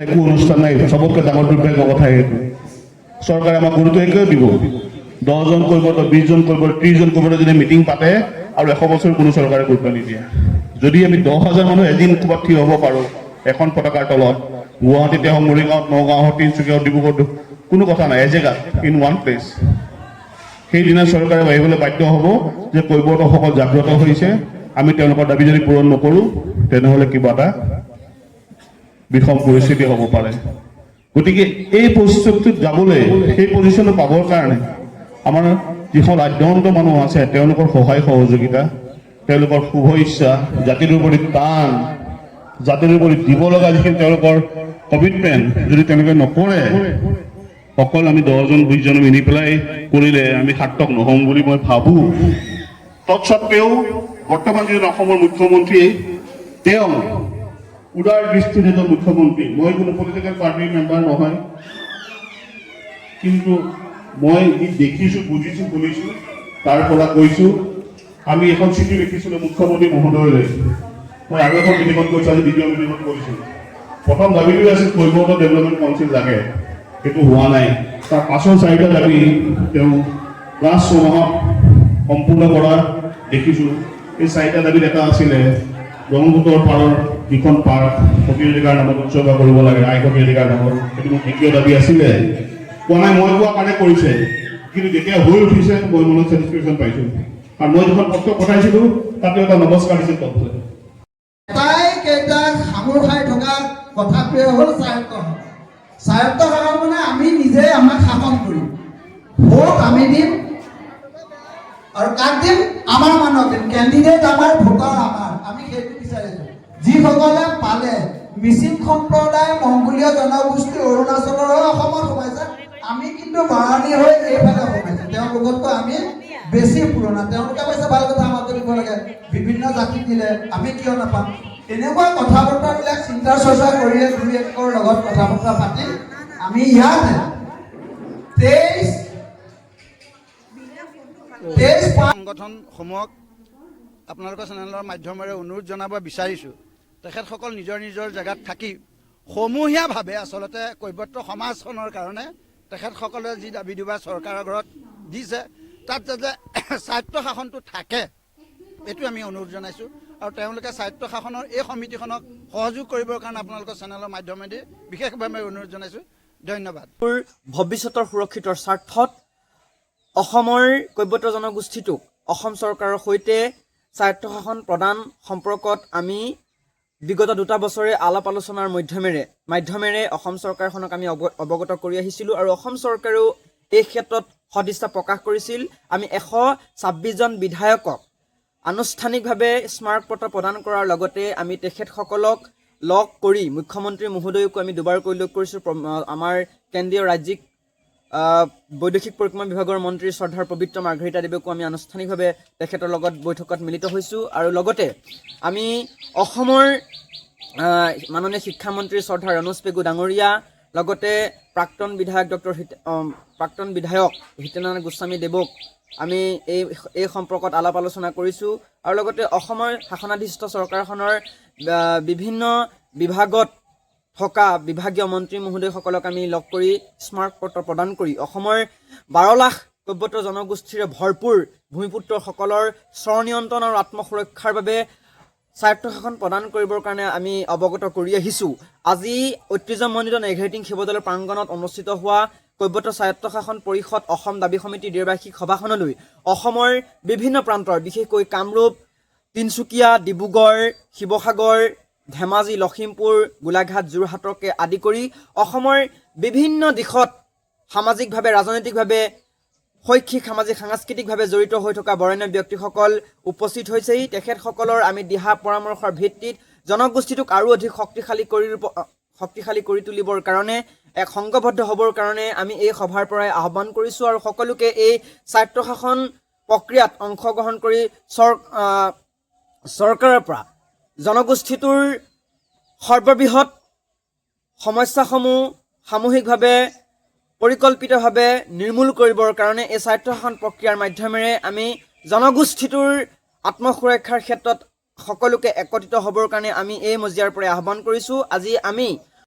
একো অনুষ্ঠান নাই, চবতকৈ ডাঙৰ দুৰ্ভাগ্যৰ কথা এইটো। চৰকাৰে আমাক গুৰুত্ব একোৱে দিব, 10 জন কৰিব, 20 জন কৰিব, 30 জন কৰিব, যদি মিটিং পাতে আৰু 100 বছৰ কোনো চৰকাৰে গুৰুত্ব নিদিয়ে। যদি আমি 10,000 মানুহ এদিন ক'ৰবাত থিয় হ'ব পাৰোঁ এখন পতাকাৰ তলত, গুৱাহাটীতে হওক, মৰিগাঁৱত, নগাঁৱত, তিনিচুকীয়াত, ডিব্ৰুগড়ত, কোনো কথা নাই, এজেগাত, ইন ওৱান প্লেচ। সেইদিনা চৰকাৰে ভাবিবলৈ বাধ্য হ'ব যে কৈৱৰ্তসকল জাগ্ৰত হৈছে, আমি তেওঁলোকৰ দাবী যদি পূৰণ নকৰোঁ তেনেহ'লে কিবা এটা বিষম পৰিস্থিতি হ'ব পাৰে। গতিকে এই পৰিস্থিতিটোত যাবলৈ, সেই পজিশ্যনটো পাবৰ কাৰণে আমাৰ যিখন আদ্যন্ত মানুহ আছে তেওঁলোকৰ সহায় সহযোগিতা, তেওঁলোকৰ শুভ ইচ্ছা, জাতিৰ প্ৰতি টান, জাতিৰ প্ৰতি দিব লগা যিখিনি তেওঁলোকৰ কমিটমেণ্ট যদি তেওঁলোকে নকৰে, অকল আমি 10 জন 20 জন মিলি পেলাই কৰিলে আমি সাৰ্থক নহ'ম বুলি মই ভাবোঁ। তৎসত্বেও বৰ্তমান যিজন অসমৰ মুখ্যমন্ত্ৰী, তেওঁ উদাৰ দৃষ্টিৰ এজন মুখ্যমন্ত্ৰী। মই কোনো পলিটিকেল পাৰ্টিৰ মেম্বাৰ নহয়, কিন্তু মই যি দেখিছোঁ, বুজিছোঁ, শুনিছোঁ, তাৰ পৰা কৈছোঁ। আমি এখন চিঠি লিখিছিলোঁ মুখ্যমন্ত্ৰী মহোদয়লৈ, মই আৰু এখন মিটিঙত কৈছোঁ, আজি দ্বিতীয় মিটিঙত কৈছোঁ। প্ৰথম দাবীটোৱে আছিল কৈৱৰ্ত ডেভেলপমেণ্ট কাউন্সিল লাগে, সেইটো হোৱা নাই। তাৰ পাছৰ 4টা দাবী তেওঁ লাষ্ট 6 মাহত সম্পূৰ্ণ কৰা দেখিছোঁ। এই 4টা দাবীত এটা আছিলে ব্ৰহ্মপুত্ৰৰ পাৰৰ যিখন পাৰ্ক সতী অধিকাৰ নামত উৎসৰ্গা কৰিব লাগে, আই সতী অধিকাৰ নামত, সেইটো মোৰ দ্বিতীয় দাবী আছিলে। কোৱা নাই, মই কোৱা কাৰণে কৰিছে, কিন্তু যেতিয়া হৈ উঠিছে মই মনত ছেটিছফেকশ্যন পাইছোঁ। আৰু মই যিখন পত্ৰ পঠাইছিলোঁ তাতে এটা নমস্কাৰ দিছিল তথ্য। কেইটা সামোৰ খাই থকা কথাটোৱে হ'ল স্বায়ত্ত শাসন। স্বায়ত্ত শাসন মানে আমি নিজে আমাক শাসন কৰিম, ভোট আমি দিম, আৰু কাক দিম? আমাৰ মানুহক দিম। কেণ্ডিডেট আমাৰ, ভোটাৰ আমাৰ। আমি সেইটো বিচাৰিছোঁ। যিসকলে পালে, মিচিং সম্প্ৰদায়, মংগোলীয় জনগোষ্ঠী অৰুণাচলৰ হৈ অসমত সোমাইছে, আমি কিন্তু বাৰণী হৈ এইফালে সোমাইছে। তেওঁলোকতকৈ আমি বেছি পুৰণা। তেওঁলোকে কৈছে ভাল কথা আমাক দিব লাগে, বিভিন্ন জাতিক দিলে, আমি কিয় নাপাম? এনেকুৱা কথা বতৰাবিলাক চিন্তা চৰ্চা কৰিলে 2-1ৰ লগত কথা বতৰা পাতি আমি ইয়াতে 23 সংগঠনসমূহক আপোনালোকৰ চেনেলৰ মাধ্যমেৰে অনুৰোধ জনাব বিচাৰিছোঁ, তেখেতসকল নিজৰ নিজৰ জেগাত থাকি সমূহীয়াভাৱে আচলতে কৈৱৰ্ত সমাজখনৰ কাৰণে তেখেতসকলে যি দাবী দিবা চৰকাৰৰ ঘৰত দিছে, তাত যাতে স্বায়ত্ত শাসনটো থাকে, এইটো আমি অনুৰোধ জনাইছোঁ। আৰু তেওঁলোকে স্বায়ত্ত শাসনৰ এই সমিতিখনক সহযোগ কৰিবৰ কাৰণে আপোনালোকৰ চেনেলৰ মাধ্যমেদি বিশেষভাৱে অনুৰোধ জনাইছোঁ। ধন্যবাদ। ভৱিষ্যতৰ সুৰক্ষিতৰ স্বাৰ্থত অসমৰ কৈৱৰ্ত জনগোষ্ঠীটোক অসম চৰকাৰৰ সৈতে স্বায়ত্ত শাসন প্ৰদান সম্পৰ্কত আমি বিগত 2টা বছৰে আলাপ আলোচনাৰ মাধ্যমেৰে অসম চৰকাৰখনক আমি অৱগত কৰি আহিছিলোঁ, আৰু অসম চৰকাৰেও এই ক্ষেত্ৰত সদিচ্ছা প্ৰকাশ কৰিছিল। আমি 126 জন বিধায়কক আনুষ্ঠানিকভাৱে স্মাৰক পত্ৰ প্ৰদান কৰাৰ লগতে আমি তেখেতসকলক লগ কৰি মুখ্যমন্ত্ৰী মহোদয়কো আমি দুবাৰকৈ লগ কৰিছোঁ। আমাৰ কেন্দ্ৰীয় ৰাজ্যিক বৈদেশিক পৰিক্ৰমা বিভাগৰ মন্ত্ৰী শ্ৰদ্ধাৰ পবিত্ৰ মাৰ্ঘেৰিটা দেৱকো আমি আনুষ্ঠানিকভাৱে তেখেতৰ লগত বৈঠকত মিলিত হৈছোঁ। আৰু লগতে আমি অসমৰ মাননীয় শিক্ষামন্ত্ৰী শ্ৰদ্ধা ৰণোজ পেগু ডাঙৰীয়া, লগতে প্ৰাক্তন বিধায়ক হিতেনাৰায়ণ গোস্বামী দেৱক আমি এই সম্পৰ্কত আলাপ আলোচনা কৰিছোঁ। আৰু লগতে অসমৰ শাসনাধিষ্ঠ চৰকাৰখনৰ বিভিন্ন বিভাগত থকা বিভাগীয় মন্ত্ৰী মহোদয়সকলক আমি লগ কৰি স্মাৰক পত্ৰ প্ৰদান কৰি অসমৰ 12 লাখ কৈৱৰ্ত জনগোষ্ঠীৰে ভৰপূৰ ভূমিপুত্ৰসকলৰ স্বৰ নিয়ন্ত্ৰণ আৰু আত্মসুৰক্ষাৰ বাবে স্বায়ত্ত শাসন প্ৰদান কৰিবৰ কাৰণে আমি অৱগত কৰি আহিছোঁ। আজি ঐতিহ্যমণ্ডিত নেঘেৰিটিং শিৱদৌলৰ প্ৰাংগণত অনুষ্ঠিত হোৱা কৈৱৰ্ত স্বায়ত্ত শাসন পৰিষদ অসম দাবী সমিতিৰ দ্বিবাৰ্ষিক সভাখনলৈ অসমৰ বিভিন্ন প্ৰান্তৰ, বিশেষকৈ কামৰূপ, তিনিচুকীয়া, ডিব্ৰুগড়, শিৱসাগৰ, ধেমাজি, লখিমপুৰ, গোলাঘাট, যোৰহাটকে আদি কৰি অসমৰ বিভিন্ন দিশত সামাজিকভাৱে, ৰাজনৈতিকভাৱে, শৈক্ষিক, সামাজিক, সাংস্কৃতিকভাৱে জড়িত হৈ থকা বৰেণ্য ব্যক্তিসকল উপস্থিত হৈছেহি। তেখেতসকলৰ আমি দিহা পৰামৰ্শৰ ভিত্তিত জনগোষ্ঠীটোক আৰু অধিক শক্তিশালী কৰি তুলিবৰ কাৰণে, এক সংঘবদ্ধ হ'বৰ কাৰণে আমি এই সভাৰ পৰাই আহ্বান কৰিছোঁ। আৰু সকলোকে এই স্বায়ত্ত শাসন প্ৰক্ৰিয়াত অংশগ্ৰহণ কৰি চৰকাৰৰ পৰা জনগোষ্ঠীটোৰ সৰ্ববৃহৎ সমস্যাসমূহ সামূহিকভাৱে পৰিকল্পিতভাৱে নিৰ্মূল কৰিবৰ কাৰণে এই স্বায়ত্ত শাসন প্ৰক্ৰিয়াৰ মাধ্যমেৰে আমি জনগোষ্ঠীটোৰ আত্মসুৰক্ষাৰ ক্ষেত্ৰত সকলোকে একত্ৰিত হ'বৰ কাৰণে আমি এই মজিয়াৰ পৰা আহ্বান কৰিছোঁ। আজি আমি